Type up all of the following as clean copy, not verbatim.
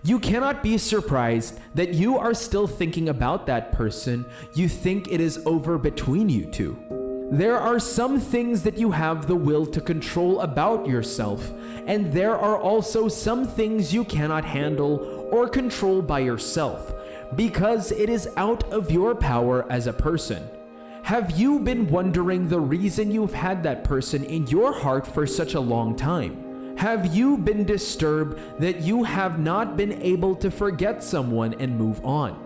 You cannot be surprised that you are still thinking about that person. You think it is over between you two. There are some things that you have the will to control about yourself, and there are also some things you cannot handle or control by yourself because it is out of your power as a person. Have you been wondering the reason you've had that person in your heart for such a long time? Have you been disturbed that you have not been able to forget someone and move on?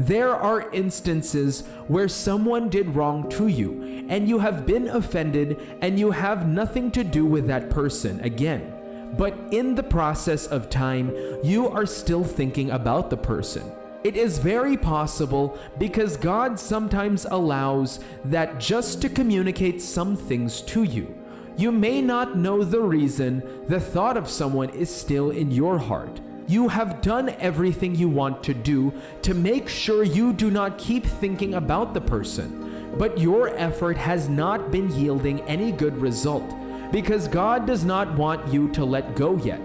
There are instances where someone did wrong to you and you have been offended and you have nothing to do with that person again. But in the process of time, you are still thinking about the person. It is very possible because God sometimes allows that just to communicate some things to you. You may not know the reason the thought of someone is still in your heart. You have done everything you want to do to make sure you do not keep thinking about the person, but your effort has not been yielding any good result because God does not want you to let go yet.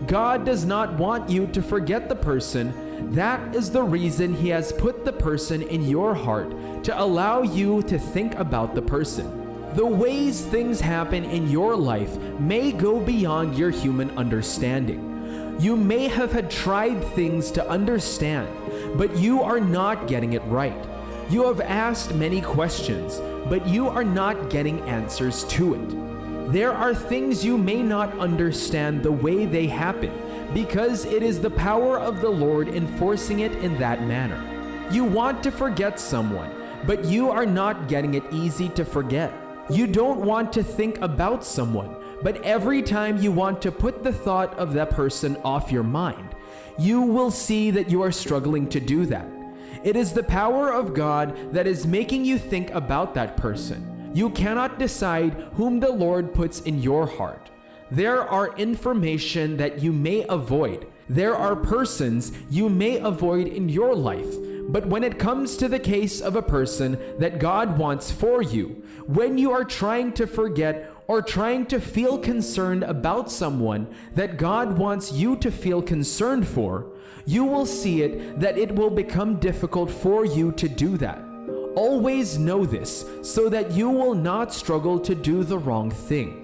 God does not want you to forget the person. That is the reason He has put the person in your heart to allow you to think about the person. The ways things happen in your life may go beyond your human understanding. You may have had tried things to understand, but you are not getting it right. You have asked many questions, but you are not getting answers to it. There are things you may not understand the way they happen because it is the power of the Lord enforcing it in that manner. You want to forget someone, but you are not getting it easy to forget. You don't want to think about someone, but every time you want to put the thought of that person off your mind, you will see that you are struggling to do that. It is the power of God that is making you think about that person. You cannot decide whom the Lord puts in your heart. There are information that you may avoid. There are persons you may avoid in your life. But when it comes to the case of a person that God wants for you, when you are trying to forget or trying to feel concerned about someone that God wants you to feel concerned for, you will see that it will become difficult for you to do that. Always know this so that you will not struggle to do the wrong thing.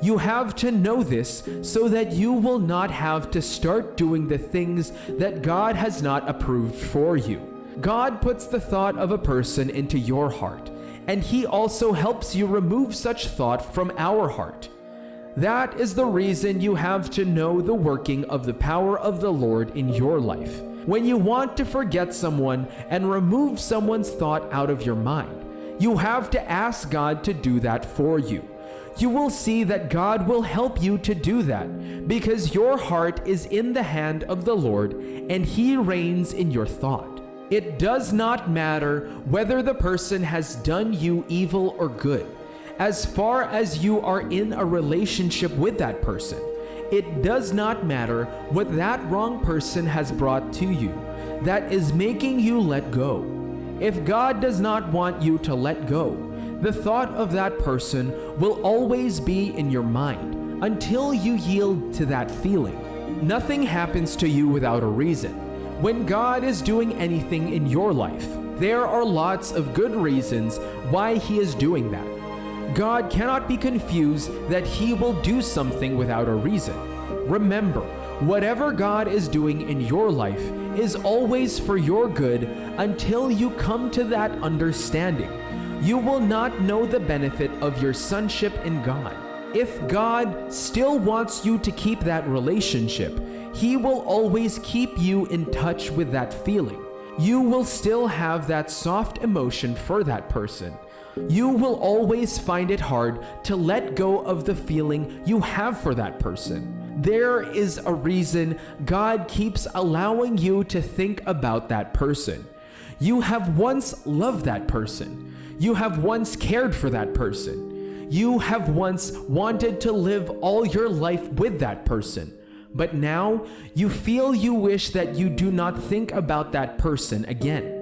You have to know this so that you will not have to start doing the things that God has not approved for you. God puts the thought of a person into your heart, and He also helps you remove such thought from our heart. That is the reason you have to know the working of the power of the Lord in your life. When you want to forget someone and remove someone's thought out of your mind, you have to ask God to do that for you. You will see that God will help you to do that because your heart is in the hand of the Lord and He reigns in your thought. It does not matter whether the person has done you evil or good. As far as you are in a relationship with that person, it does not matter what that wrong person has brought to you that is making you let go. If God does not want you to let go, the thought of that person will always be in your mind until you yield to that feeling. Nothing happens to you without a reason. When God is doing anything in your life, there are lots of good reasons why He is doing that. God cannot be confused that He will do something without a reason. Remember, whatever God is doing in your life is always for your good until you come to that understanding. You will not know the benefit of your sonship in God. If God still wants you to keep that relationship, He will always keep you in touch with that feeling. You will still have that soft emotion for that person. You will always find it hard to let go of the feeling you have for that person. There is a reason God keeps allowing you to think about that person. You have once loved that person. You have once cared for that person. You have once wanted to live all your life with that person. But now you feel you wish that you do not think about that person again.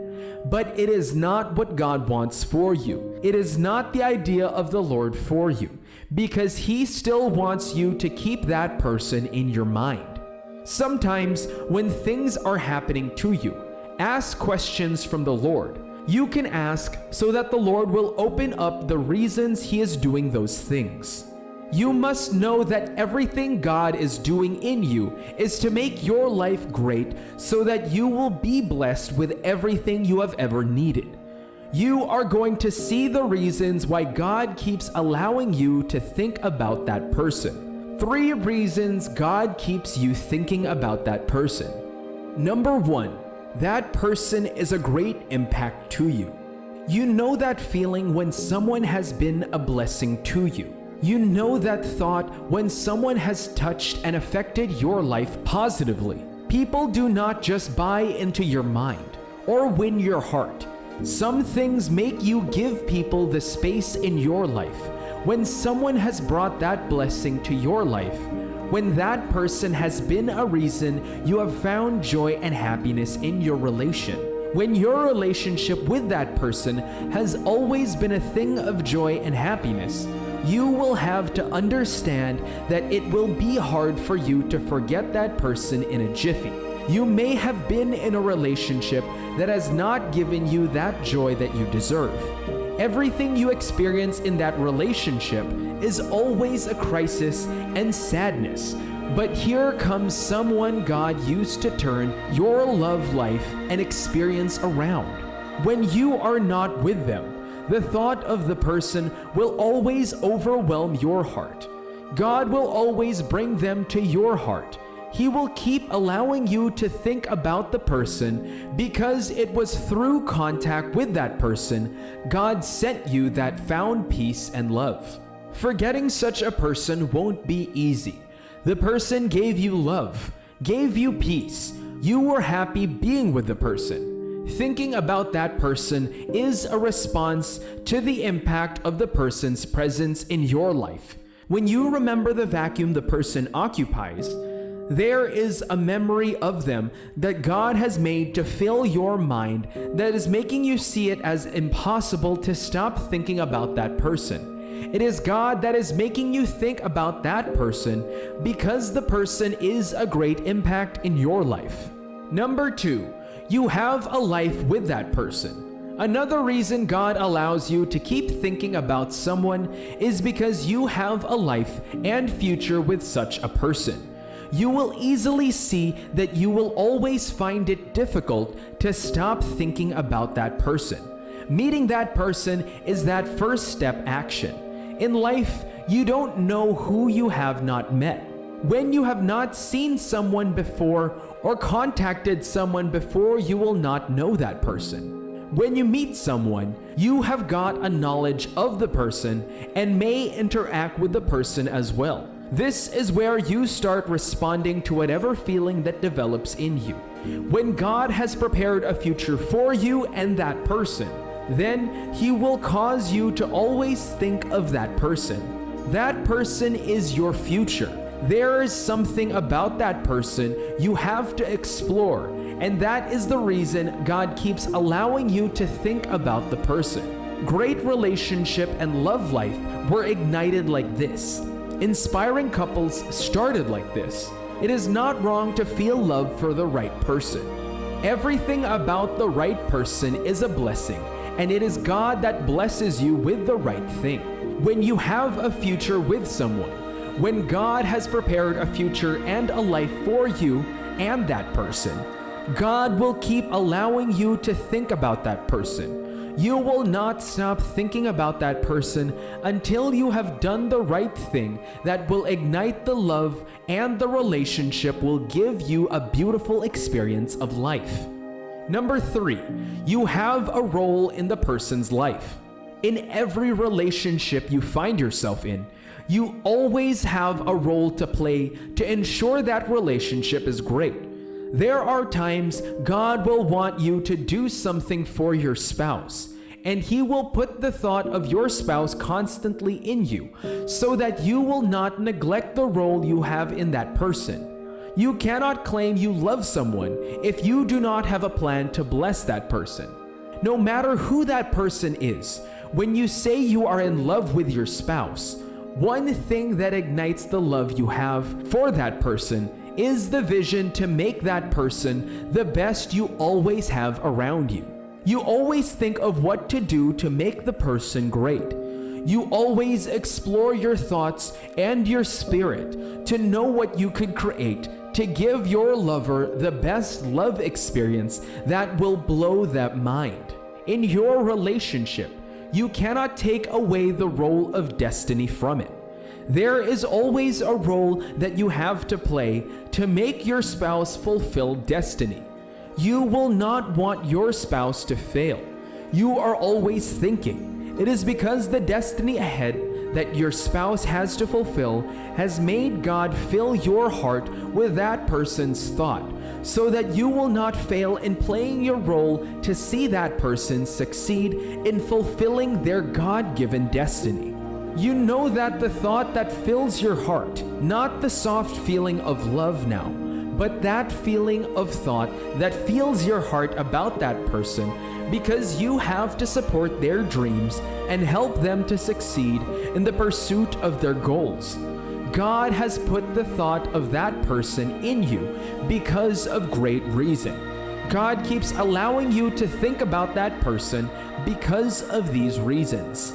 But it is not what God wants for you. It is not the idea of the Lord for you, because He still wants you to keep that person in your mind. Sometimes when things are happening to you, ask questions from the Lord. You can ask so that the Lord will open up the reasons He is doing those things. You must know that everything God is doing in you is to make your life great so that you will be blessed with everything you have ever needed. You are going to see the reasons why God keeps allowing you to think about that person. 3 reasons God keeps you thinking about that person. Number 1, that person is a great impact to you. You know that feeling when someone has been a blessing to you. You know that thought when someone has touched and affected your life positively. People do not just buy into your mind or win your heart. Some things make you give people the space in your life. When someone has brought that blessing to your life, when that person has been a reason you have found joy and happiness in your relation, when your relationship with that person has always been a thing of joy and happiness, you will have to understand that it will be hard for you to forget that person in a jiffy. You may have been in a relationship that has not given you that joy that you deserve. Everything you experience in that relationship is always a crisis and sadness. But here comes someone God used to turn your love life and experience around. When you are not with them, the thought of the person will always overwhelm your heart. God will always bring them to your heart. He will keep allowing you to think about the person because it was through contact with that person God sent you that found peace and love. Forgetting such a person won't be easy. The person gave you love, gave you peace. You were happy being with the person. Thinking about that person is a response to the impact of the person's presence in your life. When you remember the vacuum the person occupies, there is a memory of them that God has made to fill your mind that is making you see it as impossible to stop thinking about that person. It is God that is making you think about that person because the person is a great impact in your life. Number 2, you have a life with that person. Another reason God allows you to keep thinking about someone is because you have a life and future with such a person. You will easily see that you will always find it difficult to stop thinking about that person. Meeting that person is that first step action. In life, you don't know who you have not met. When you have not seen someone before or contacted someone before, you will not know that person. When you meet someone, you have got a knowledge of the person and may interact with the person as well. This is where you start responding to whatever feeling that develops in you. When God has prepared a future for you and that person, then He will cause you to always think of that person. That person is your future. There is something about that person you have to explore, and that is the reason God keeps allowing you to think about the person. Great relationship and love life were ignited like this. Inspiring couples started like this. It is not wrong to feel love for the right person. Everything about the right person is a blessing, and it is God that blesses you with the right thing. When you have a future with someone, when God has prepared a future and a life for you and that person, God will keep allowing you to think about that person. You will not stop thinking about that person until you have done the right thing that will ignite the love, and the relationship will give you a beautiful experience of life. Number 3, you have a role in the person's life. In every relationship you find yourself in, you always have a role to play to ensure that relationship is great. There are times God will want you to do something for your spouse, and He will put the thought of your spouse constantly in you so that you will not neglect the role you have in that person. You cannot claim you love someone if you do not have a plan to bless that person. No matter who that person is, when you say you are in love with your spouse, one thing that ignites the love you have for that person is the vision to make that person the best you always have around you. You always think of what to do to make the person great. You always explore your thoughts and your spirit to know what you could create to give your lover the best love experience that will blow that mind. In your relationship, you cannot take away the role of destiny from it. There is always a role that you have to play to make your spouse fulfill destiny. You will not want your spouse to fail. You are always thinking. It is because the destiny ahead that your spouse has to fulfill has made God fill your heart with that person's thought, so that you will not fail in playing your role to see that person succeed in fulfilling their God-given destiny. You know that the thought that fills your heart, not the soft feeling of love now, but that feeling of thought that fills your heart about that person, because you have to support their dreams and help them to succeed in the pursuit of their goals. God has put the thought of that person in you because of great reason. God keeps allowing you to think about that person because of these reasons.